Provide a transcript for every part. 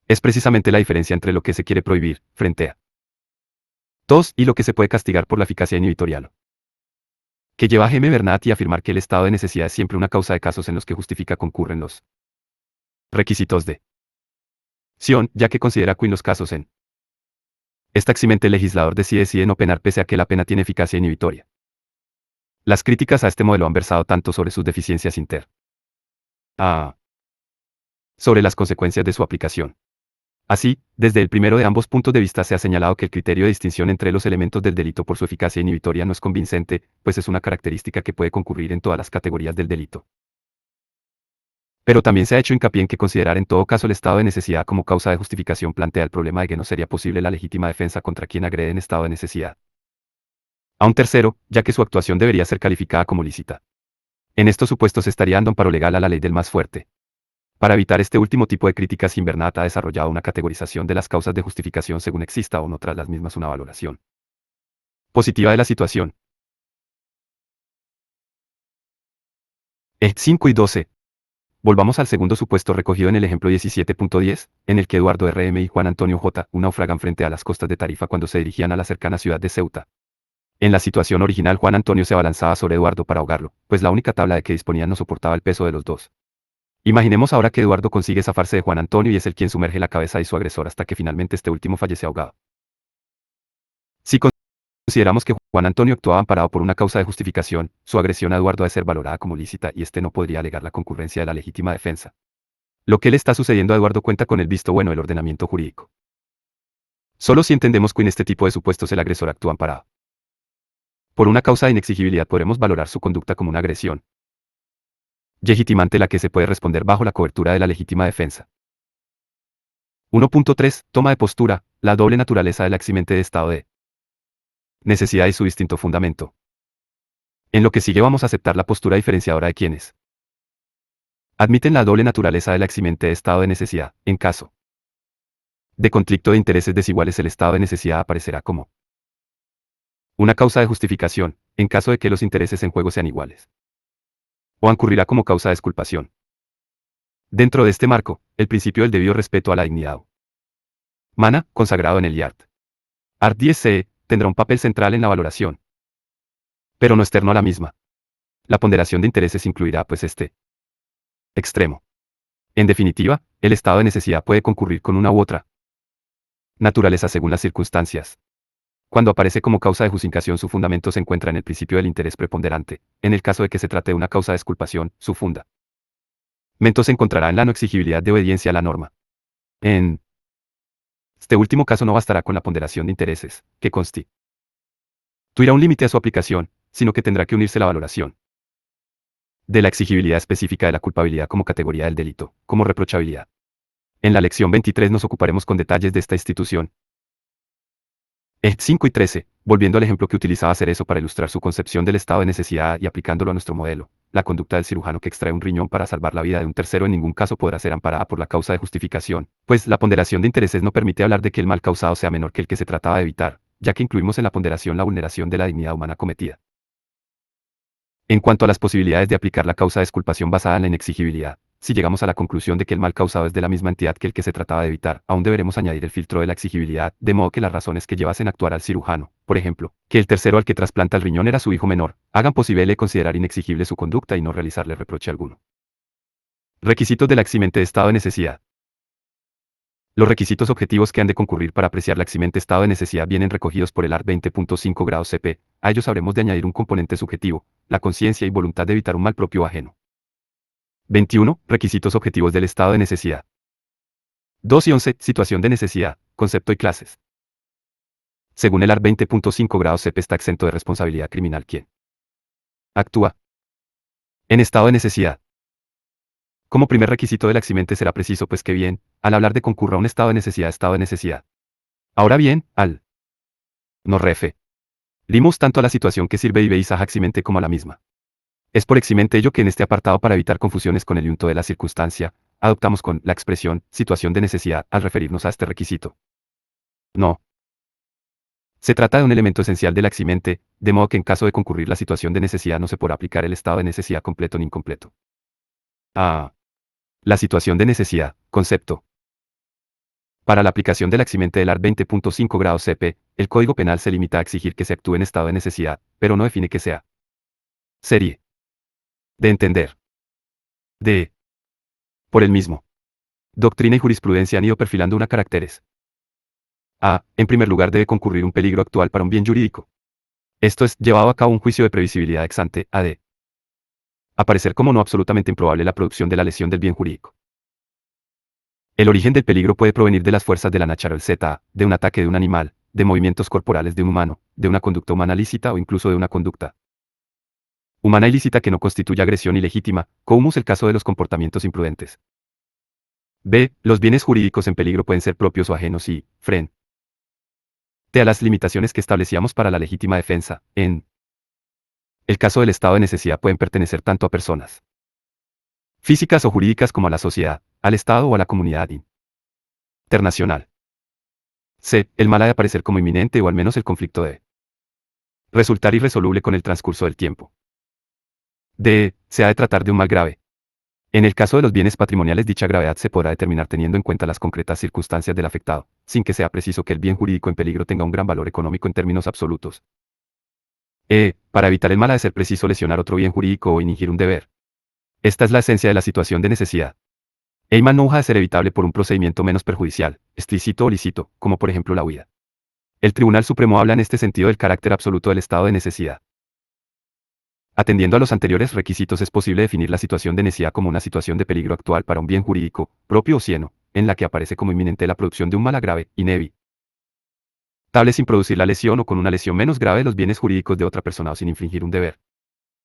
Es precisamente la diferencia entre lo que se quiere prohibir, frente a 2, y lo que se puede castigar por la eficacia inhibitorial. Que lleva a Jaime Bernat y afirmar que el estado de necesidad es siempre una causa de casos en los que justifica concurren los requisitos de Sion, ya que considera que en los casos en esta eximente el legislador decide no penar pese a que la pena tiene eficacia inhibitoria. Las críticas a este modelo han versado tanto sobre sus deficiencias sobre las consecuencias de su aplicación. Así, desde el primero de ambos puntos de vista se ha señalado que el criterio de distinción entre los elementos del delito por su eficacia inhibitoria no es convincente, pues es una característica que puede concurrir en todas las categorías del delito. Pero también se ha hecho hincapié en que considerar en todo caso el estado de necesidad como causa de justificación plantea el problema de que no sería posible la legítima defensa contra quien agrede en estado de necesidad a un tercero, ya que su actuación debería ser calificada como lícita. En estos supuestos se estaría dando amparo legal a la ley del más fuerte. Para evitar este último tipo de críticas, Bernat ha desarrollado una categorización de las causas de justificación según exista o no tras las mismas una valoración positiva de la situación. 5 y 12. Volvamos al segundo supuesto recogido en el ejemplo 17.10, en el que Eduardo R.M. y Juan Antonio J. naufragan frente a las costas de Tarifa cuando se dirigían a la cercana ciudad de Ceuta. En la situación original, Juan Antonio se abalanzaba sobre Eduardo para ahogarlo, pues la única tabla de que disponía no soportaba el peso de los dos. Imaginemos ahora que Eduardo consigue zafarse de Juan Antonio y es el quien sumerge la cabeza de su agresor hasta que finalmente este último fallece ahogado. Si consideramos que Juan Antonio actuaba amparado por una causa de justificación, su agresión a Eduardo ha de ser valorada como lícita y este no podría alegar la concurrencia de la legítima defensa. Lo que le está sucediendo a Eduardo cuenta con el visto bueno del ordenamiento jurídico. Solo si entendemos que en este tipo de supuestos el agresor actúa amparado por una causa de inexigibilidad podremos valorar su conducta como una agresión legitimante la que se puede responder bajo la cobertura de la legítima defensa. 1.3. Toma de postura, la doble naturaleza del eximente de estado de necesidad y su distinto fundamento. En lo que sigue vamos a aceptar la postura diferenciadora de quienes admiten la doble naturaleza del eximente de estado de necesidad. En caso de conflicto de intereses desiguales, el estado de necesidad aparecerá como una causa de justificación, en caso de que los intereses en juego sean iguales. O incurrirá como causa de exculpación. Dentro de este marco, el principio del debido respeto a la dignidad humana, consagrado en el Art 10 tendrá un papel central en la valoración, pero no externo a la misma. La ponderación de intereses incluirá pues este extremo. En definitiva, el estado de necesidad puede concurrir con una u otra naturaleza según las circunstancias. Cuando aparece como causa de justificación, su fundamento se encuentra en el principio del interés preponderante. En el caso de que se trate de una causa de exculpación, su fundamento se encontrará en la no exigibilidad de obediencia a la norma. En este último caso no bastará con la ponderación de intereses, que constituirá un límite a su aplicación, sino que tendrá que unirse la valoración de la exigibilidad específica de la culpabilidad como categoría del delito, como reprochabilidad. En la lección 23 nos ocuparemos con detalles de esta institución. 5 y 13, volviendo al ejemplo que utilizaba Cerezo para ilustrar su concepción del estado de necesidad y aplicándolo a nuestro modelo, la conducta del cirujano que extrae un riñón para salvar la vida de un tercero en ningún caso podrá ser amparada por la causa de justificación, pues la ponderación de intereses no permite hablar de que el mal causado sea menor que el que se trataba de evitar, ya que incluimos en la ponderación la vulneración de la dignidad humana cometida. En cuanto a las posibilidades de aplicar la causa de exculpación basada en la inexigibilidad, si llegamos a la conclusión de que el mal causado es de la misma entidad que el que se trataba de evitar, aún deberemos añadir el filtro de la exigibilidad, de modo que las razones que llevasen a actuar al cirujano, por ejemplo, que el tercero al que trasplanta el riñón era su hijo menor, hagan posible considerar inexigible su conducta y no realizarle reproche alguno. Requisitos de la eximente de estado de necesidad. Los requisitos objetivos que han de concurrir para apreciar la eximente estado de necesidad vienen recogidos por el Art 20.5 grados CP, a ellos habremos de añadir un componente subjetivo, la conciencia y voluntad de evitar un mal propio o ajeno. 21. Requisitos objetivos del estado de necesidad. 2 y 11. Situación de necesidad, concepto y clases. Según el Art 20.5 grados CP está exento de responsabilidad criminal quien actúa en estado de necesidad. Como primer requisito de la eximente será preciso pues que bien, al hablar de concurra un estado de necesidad. Ahora bien, al no referimos tanto a la situación que sirve y veis a eximente como a la misma. Es por eximente ello que en este apartado, para evitar confusiones con el yunto de la circunstancia, adoptamos con la expresión situación de necesidad al referirnos a este requisito. No se trata de un elemento esencial de la eximente, de modo que en caso de concurrir la situación de necesidad no se podrá aplicar el estado de necesidad completo ni incompleto. La situación de necesidad, concepto. Para la aplicación del eximente del art. 20.5 grados CP, el Código Penal se limita a exigir que se actúe en estado de necesidad, pero no define que sea serie de entender de por el mismo. Doctrina y jurisprudencia han ido perfilando una caracteres. A. En primer lugar debe concurrir un peligro actual para un bien jurídico. Esto es, llevado a cabo un juicio de previsibilidad ex ante, a d. Aparecer como no absolutamente improbable la producción de la lesión del bien jurídico. El origen del peligro puede provenir de las fuerzas de la Natural Z, de un ataque de un animal, de movimientos corporales de un humano, de una conducta humana lícita o incluso de una conducta humana ilícita que no constituye agresión ilegítima, como es el caso de los comportamientos imprudentes. B. Los bienes jurídicos en peligro pueden ser propios o ajenos y, frente a las limitaciones que establecíamos para la legítima defensa, en el caso del estado de necesidad pueden pertenecer tanto a personas físicas o jurídicas como a la sociedad, al Estado o a la comunidad internacional. C. El mal ha de aparecer como inminente o al menos el conflicto debe resultar irresoluble con el transcurso del tiempo. D. Se ha de tratar de un mal grave. En el caso de los bienes patrimoniales dicha gravedad se podrá determinar teniendo en cuenta las concretas circunstancias del afectado, sin que sea preciso que el bien jurídico en peligro tenga un gran valor económico en términos absolutos. E. Para evitar el mal ha de ser preciso lesionar otro bien jurídico o infringir un deber. Esta es la esencia de la situación de necesidad. El mal no deja de ser evitable por un procedimiento menos perjudicial, explícito o lícito, como por ejemplo la huida. El Tribunal Supremo habla en este sentido del carácter absoluto del estado de necesidad. Atendiendo a los anteriores requisitos es posible definir la situación de necesidad como una situación de peligro actual para un bien jurídico, propio o cieno, en la que aparece como inminente la producción de un mal grave, inevitable sin producir la lesión o con una lesión menos grave de los bienes jurídicos de otra persona o sin infringir un deber.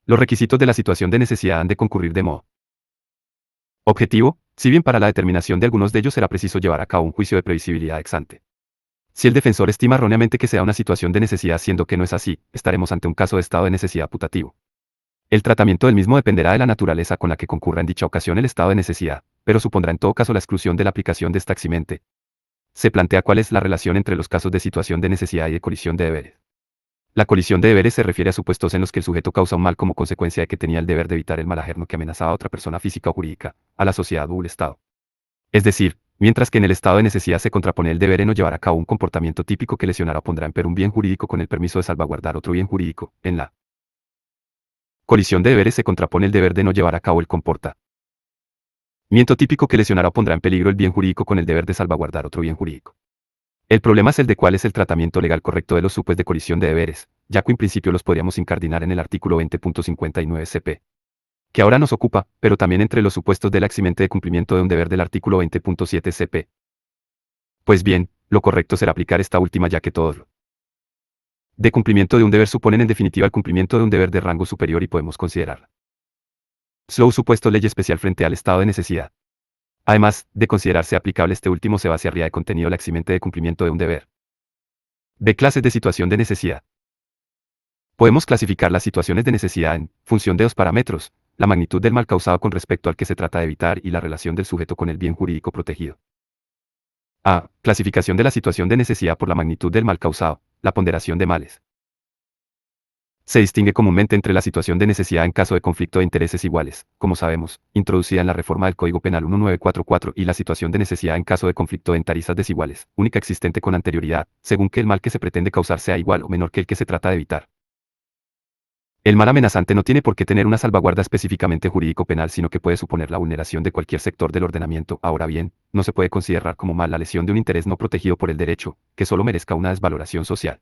Los requisitos de la situación de necesidad han de concurrir de modo objetivo, si bien para la determinación de algunos de ellos será preciso llevar a cabo un juicio de previsibilidad ex ante. Si el defensor estima erróneamente que sea una situación de necesidad siendo que no es así, estaremos ante un caso de estado de necesidad putativo. El tratamiento del mismo dependerá de la naturaleza con la que concurra en dicha ocasión el estado de necesidad, pero supondrá en todo caso la exclusión de la aplicación de esta eximente. Se plantea cuál es la relación entre los casos de situación de necesidad y de colisión de deberes. La colisión de deberes se refiere a supuestos en los que el sujeto causa un mal como consecuencia de que tenía el deber de evitar el mal ajeno que amenazaba a otra persona física o jurídica, a la sociedad o al Estado. Es decir, mientras que en el estado de necesidad se contrapone el deber en no llevar a cabo un comportamiento típico que lesionará o pondrá en per un bien jurídico con el permiso de salvaguardar otro bien jurídico, en la colisión de deberes se contrapone el deber de no llevar a cabo el comportamiento típico que lesionará o pondrá en peligro el bien jurídico con el deber de salvaguardar otro bien jurídico. El problema es el de cuál es el tratamiento legal correcto de los supes de colisión de deberes, ya que en principio los podríamos incardinar en el artículo 20.59 CP, que ahora nos ocupa, pero también entre los supuestos de la eximente de cumplimiento de un deber del artículo 20.7 CP. Pues bien, lo correcto será aplicar esta última ya que todos los de cumplimiento de un deber suponen en definitiva el cumplimiento de un deber de rango superior y podemos considerar slow supuesto ley especial frente al estado de necesidad. Además, de considerarse aplicable este último se vaciaría de contenido la eximente de cumplimiento de un deber. De clases de situación de necesidad. Podemos clasificar las situaciones de necesidad en función de dos parámetros, la magnitud del mal causado con respecto al que se trata de evitar y la relación del sujeto con el bien jurídico protegido. A. Clasificación de la situación de necesidad por la magnitud del mal causado, la ponderación de males. Se distingue comúnmente entre la situación de necesidad en caso de conflicto de intereses iguales, como sabemos, introducida en la reforma del Código Penal 1944 y la situación de necesidad en caso de conflicto en tarifas desiguales, única existente con anterioridad, según que el mal que se pretende causar sea igual o menor que el que se trata de evitar. El mal amenazante no tiene por qué tener una salvaguarda específicamente jurídico-penal, sino que puede suponer la vulneración de cualquier sector del ordenamiento. Ahora bien, no se puede considerar como mal la lesión de un interés no protegido por el derecho, que solo merezca una desvaloración social.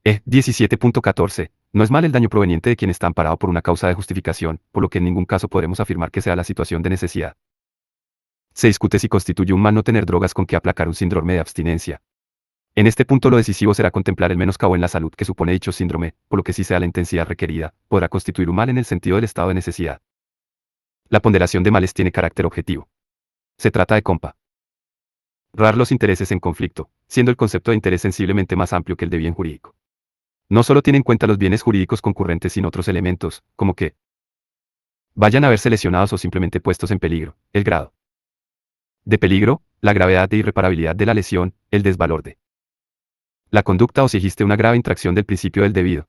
17.14. No es mal el daño proveniente de quien está amparado por una causa de justificación, por lo que en ningún caso podremos afirmar que sea la situación de necesidad. Se discute si constituye un mal no tener drogas con que aplacar un síndrome de abstinencia. En este punto lo decisivo será contemplar el menoscabo en la salud que supone dicho síndrome, por lo que si sea la intensidad requerida, podrá constituir un mal en el sentido del estado de necesidad. La ponderación de males tiene carácter objetivo. Se trata de comparar los intereses en conflicto, siendo el concepto de interés sensiblemente más amplio que el de bien jurídico. No solo tiene en cuenta los bienes jurídicos concurrentes sino otros elementos, como que vayan a verse lesionados o simplemente puestos en peligro, el grado de peligro, la gravedad de irreparabilidad de la lesión, el desvalor de la conducta o si existe una grave infracción del principio del debido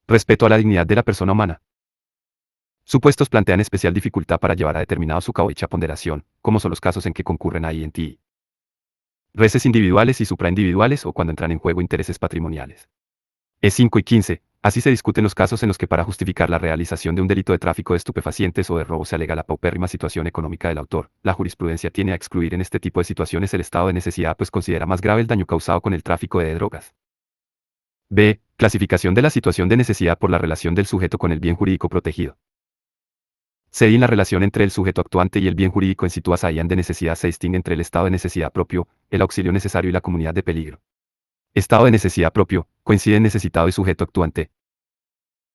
respeto a la dignidad de la persona humana. Supuestos plantean especial dificultad para llevar a determinado su cabo dicha ponderación, como son los casos en que concurren ahí en ti. Reses individuales y supraindividuales o cuando entran en juego intereses patrimoniales. E5 y 15. Así se discuten los casos en los que para justificar la realización de un delito de tráfico de estupefacientes o de robo se alega la paupérrima situación económica del autor. La jurisprudencia tiene a excluir en este tipo de situaciones el estado de necesidad pues considera más grave el daño causado con el tráfico de drogas. B. Clasificación de la situación de necesidad por la relación del sujeto con el bien jurídico protegido. C. En la relación entre el sujeto actuante y el bien jurídico en situación de necesidad se distingue entre el estado de necesidad propio, el auxilio necesario y la comunidad de peligro. Estado de necesidad propio, coinciden necesitado y sujeto actuante.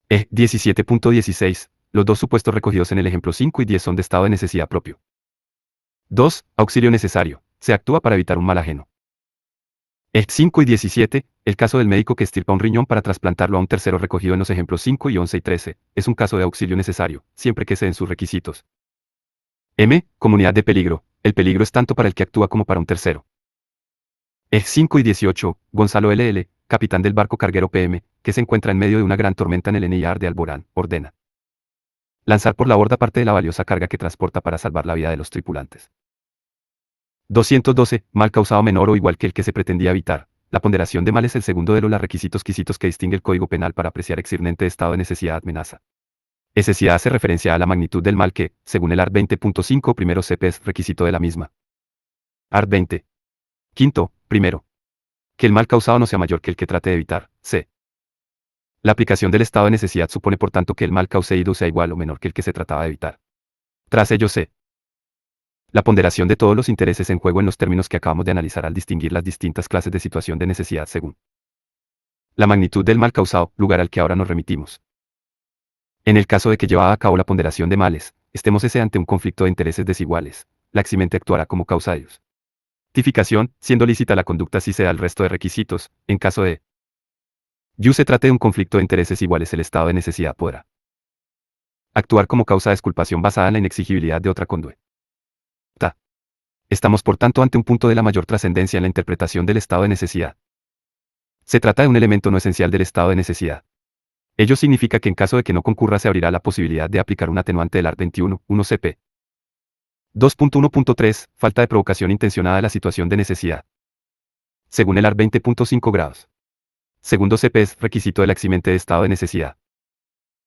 17.16. Los dos supuestos recogidos en el ejemplo 5 y 10 son de estado de necesidad propio. 2. Auxilio necesario. Se actúa para evitar un mal ajeno. 5 y 17. El caso del médico que extirpa un riñón para trasplantarlo a un tercero recogido en los ejemplos 5 y 11 y 13. Es un caso de auxilio necesario, siempre que se den sus requisitos. M. Comunidad de peligro. El peligro es tanto para el que actúa como para un tercero. 5 y 18. Gonzalo LL, capitán del barco carguero PM, que se encuentra en medio de una gran tormenta en el NIAR de Alborán, ordena lanzar por la borda parte de la valiosa carga que transporta para salvar la vida de los tripulantes. 212. Mal causado menor o igual que el que se pretendía evitar. La ponderación de mal es el segundo de los requisitos quisitos que distingue el Código Penal para apreciar exirnente estado de necesidad amenaza. Necesidad hace referencia a la magnitud del mal que, según el art. 20.5 primero CP es requisito de la misma. Art. 20. Quinto, primero. Que el mal causado no sea mayor que el que trate de evitar. C. La aplicación del estado de necesidad supone por tanto que el mal causeído sea igual o menor que el que se trataba de evitar. Tras ello C. La ponderación de todos los intereses en juego en los términos que acabamos de analizar al distinguir las distintas clases de situación de necesidad según la magnitud del mal causado, lugar al que ahora nos remitimos. En el caso de que llevada a cabo la ponderación de males, estemos ante un conflicto de intereses desiguales, la eximente actuará como causa de ellos. Tipificación, siendo lícita la conducta si se da el resto de requisitos, en caso de se trate de un conflicto de intereses iguales el estado de necesidad podrá actuar como causa de exculpación basada en la inexigibilidad de otra conducta. Estamos por tanto ante un punto de la mayor trascendencia en la interpretación del estado de necesidad. Se trata de un elemento no esencial del estado de necesidad. Ello significa que en caso de que no concurra se abrirá la posibilidad de aplicar un atenuante del art. 21, 1 CP. 2.1.3. Falta de provocación intencionada de la situación de necesidad. Según el art. 20.5 grados. Segundo CP es requisito de la eximente de estado de necesidad.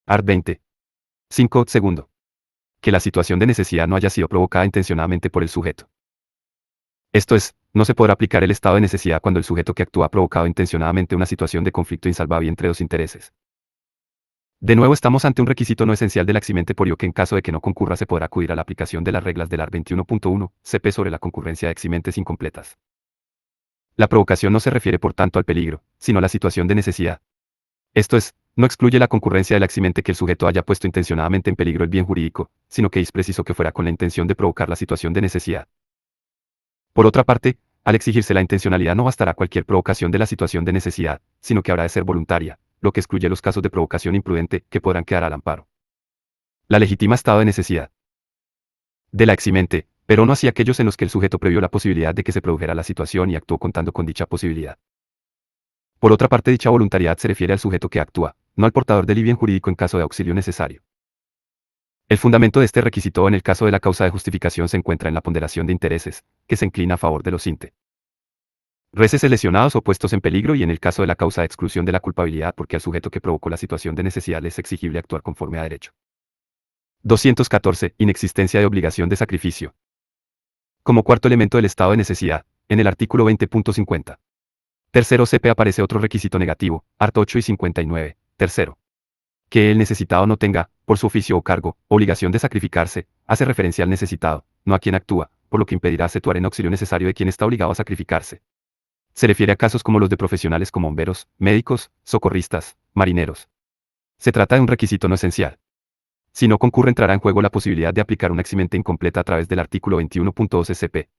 Art. 20. 5. Segundo. Que la situación de necesidad no haya sido provocada intencionadamente por el sujeto. Esto es, no se podrá aplicar el estado de necesidad cuando el sujeto que actúa ha provocado intencionadamente una situación de conflicto insalvable entre dos intereses. De nuevo estamos ante un requisito no esencial de la eximente por ello que en caso de que no concurra se podrá acudir a la aplicación de las reglas del art. 21.1 CP sobre la concurrencia de eximentes incompletas. La provocación no se refiere por tanto al peligro, sino a la situación de necesidad. Esto es, no excluye la concurrencia de la eximente que el sujeto haya puesto intencionadamente en peligro el bien jurídico, sino que es preciso que fuera con la intención de provocar la situación de necesidad. Por otra parte, al exigirse la intencionalidad no bastará cualquier provocación de la situación de necesidad, sino que habrá de ser voluntaria, lo que excluye los casos de provocación imprudente que podrán quedar al amparo. La legítima estado de necesidad de la eximente, pero no así aquellos en los que el sujeto previó la posibilidad de que se produjera la situación y actuó contando con dicha posibilidad. Por otra parte, dicha voluntariedad se refiere al sujeto que actúa, no al portador del bien jurídico en caso de auxilio necesario. El fundamento de este requisito en el caso de la causa de justificación se encuentra en la ponderación de intereses, que se inclina a favor de los intereses lesionados o puestos en peligro y en el caso de la causa de exclusión de la culpabilidad porque al sujeto que provocó la situación de necesidad le es exigible actuar conforme a derecho. 214. Inexistencia de obligación de sacrificio. Como cuarto elemento del estado de necesidad, en el artículo 20.50. Tercero CP aparece otro requisito negativo, art. 8 y 59. Tercero. Que el necesitado no tenga, por su oficio o cargo, obligación de sacrificarse, hace referencia al necesitado, no a quien actúa, por lo que impedirá actuar en auxilio necesario de quien está obligado a sacrificarse. Se refiere a casos como los de profesionales como bomberos, médicos, socorristas, marineros. Se trata de un requisito no esencial. Si no concurre entrará en juego la posibilidad de aplicar una eximente incompleta a través del artículo 21.12 CP.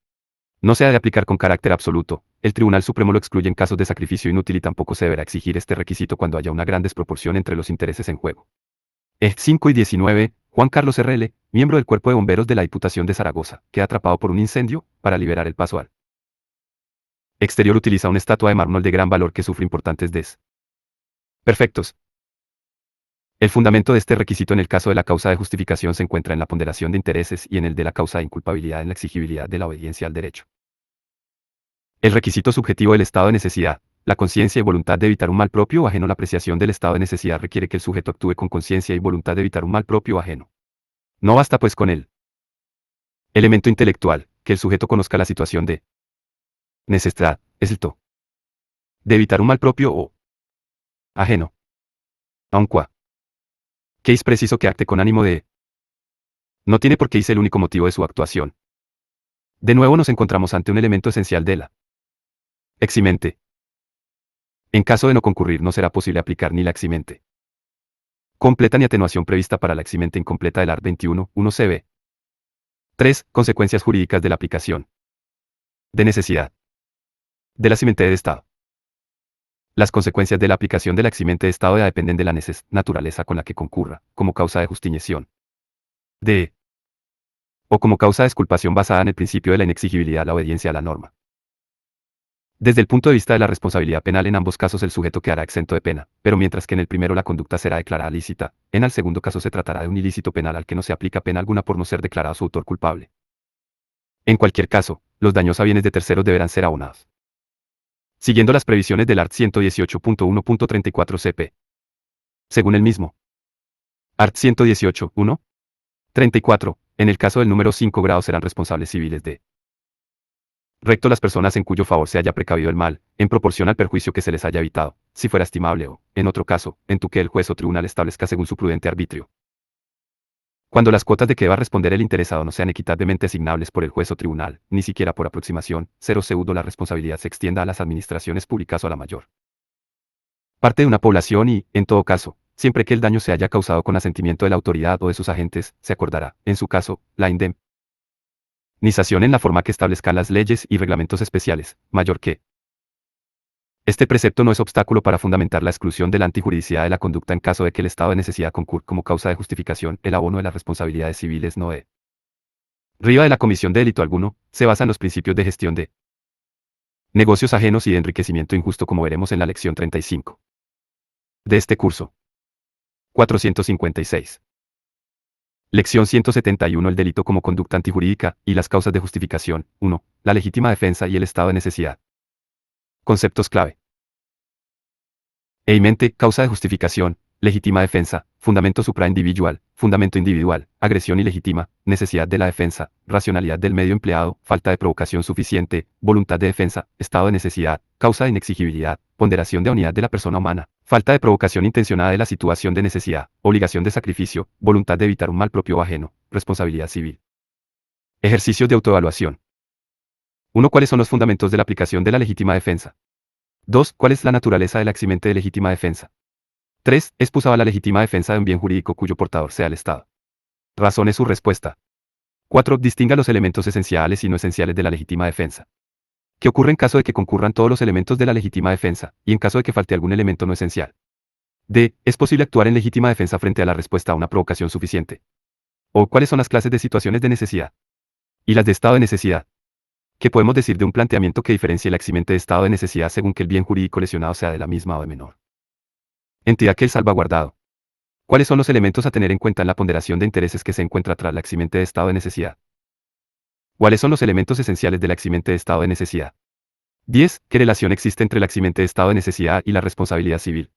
No se ha de aplicar con carácter absoluto, el Tribunal Supremo lo excluye en casos de sacrificio inútil y tampoco se deberá exigir este requisito cuando haya una gran desproporción entre los intereses en juego. 5 y 19. Juan Carlos RL, miembro del Cuerpo de Bomberos de la Diputación de Zaragoza, queda atrapado por un incendio, para liberar el paso al exterior utiliza una estatua de mármol de gran valor que sufre importantes desperfectos. El fundamento de este requisito en el caso de la causa de justificación se encuentra en la ponderación de intereses y en el de la causa de inculpabilidad en la exigibilidad de la obediencia al derecho. El requisito subjetivo del estado de necesidad, la conciencia y voluntad de evitar un mal propio o ajeno. La apreciación del estado de necesidad requiere que el sujeto actúe con conciencia y voluntad de evitar un mal propio o ajeno. No basta pues con el elemento intelectual, que el sujeto conozca la situación de necesidad, es el to de evitar un mal propio o ajeno. Aunque que es preciso que acte con ánimo de no tiene por qué ser el único motivo de su actuación. De nuevo nos encontramos ante un elemento esencial de la eximente. En caso de no concurrir no será posible aplicar ni la eximente completa ni atenuación prevista para la eximente incompleta del art. 21, 1 cb. 3. Consecuencias jurídicas de la aplicación de necesidad de la eximente de estado. Las consecuencias de la aplicación de la eximente de estado ya dependen de la naturaleza con la que concurra, como causa de justificación de o como causa de exculpación basada en el principio de la inexigibilidad, la obediencia a la norma. Desde el punto de vista de la responsabilidad penal, en ambos casos el sujeto quedará exento de pena, pero mientras que en el primero la conducta será declarada lícita, en el segundo caso se tratará de un ilícito penal al que no se aplica pena alguna por no ser declarado su autor culpable. En cualquier caso, los daños a bienes de terceros deberán ser abonados, siguiendo las previsiones del art. 118.1.34 cp. Según el mismo art. 118.1. 34. En el caso del número 5 grado serán responsables civiles de recto las personas en cuyo favor se haya precavido el mal, en proporción al perjuicio que se les haya evitado, si fuera estimable o, en otro caso, en tu que el juez o tribunal establezca según su prudente arbitrio. Cuando las cuotas de que deba responder el interesado no sean equitablemente asignables por el juez o tribunal, ni siquiera por aproximación, 0 pseudo la responsabilidad se extienda a las administraciones públicas o a la mayor parte de una población y, en todo caso, siempre que el daño se haya causado con asentimiento de la autoridad o de sus agentes, se acordará, en su caso, la indemnización en la forma que establezcan las leyes y reglamentos especiales, mayor que. Este precepto no es obstáculo para fundamentar la exclusión de la antijuridicidad de la conducta en caso de que el estado de necesidad concurra como causa de justificación. El abono de las responsabilidades civiles no deriva de la comisión de delito alguno, se basa en los principios de gestión de negocios ajenos y de enriquecimiento injusto, como veremos en la lección 35 de este curso. 456. Lección 171. El delito como conducta antijurídica y las causas de justificación. 1. La legítima defensa y el estado de necesidad. Conceptos clave. Mente, causa de justificación, legítima defensa, fundamento supraindividual, fundamento individual, agresión ilegítima, necesidad de la defensa, racionalidad del medio empleado, falta de provocación suficiente, voluntad de defensa, estado de necesidad, causa de inexigibilidad, ponderación de unidad de la persona humana, falta de provocación intencionada de la situación de necesidad, obligación de sacrificio, voluntad de evitar un mal propio o ajeno, responsabilidad civil. Ejercicios de autoevaluación. 1. ¿Cuáles son los fundamentos de la aplicación de la legítima defensa? 2. ¿Cuál es la naturaleza de la eximente de legítima defensa? 3. ¿Es posible la legítima defensa de un bien jurídico cuyo portador sea el Estado? Razone su respuesta. 4. Distinga los elementos esenciales y no esenciales de la legítima defensa. ¿Qué ocurre en caso de que concurran todos los elementos de la legítima defensa, y en caso de que falte algún elemento no esencial? D. ¿Es posible actuar en legítima defensa frente a la respuesta a una provocación suficiente? O, ¿cuáles son las clases de situaciones de necesidad? Y las de estado de necesidad. ¿Qué podemos decir de un planteamiento que diferencie la eximente de estado de necesidad según que el bien jurídico lesionado sea de la misma o de menor entidad que el salvaguardado? ¿Cuáles son los elementos a tener en cuenta en la ponderación de intereses que se encuentra tras la eximente de estado de necesidad? ¿Cuáles son los elementos esenciales de la eximente de estado de necesidad? 10. ¿Qué relación existe entre la eximente de estado de necesidad y la responsabilidad civil?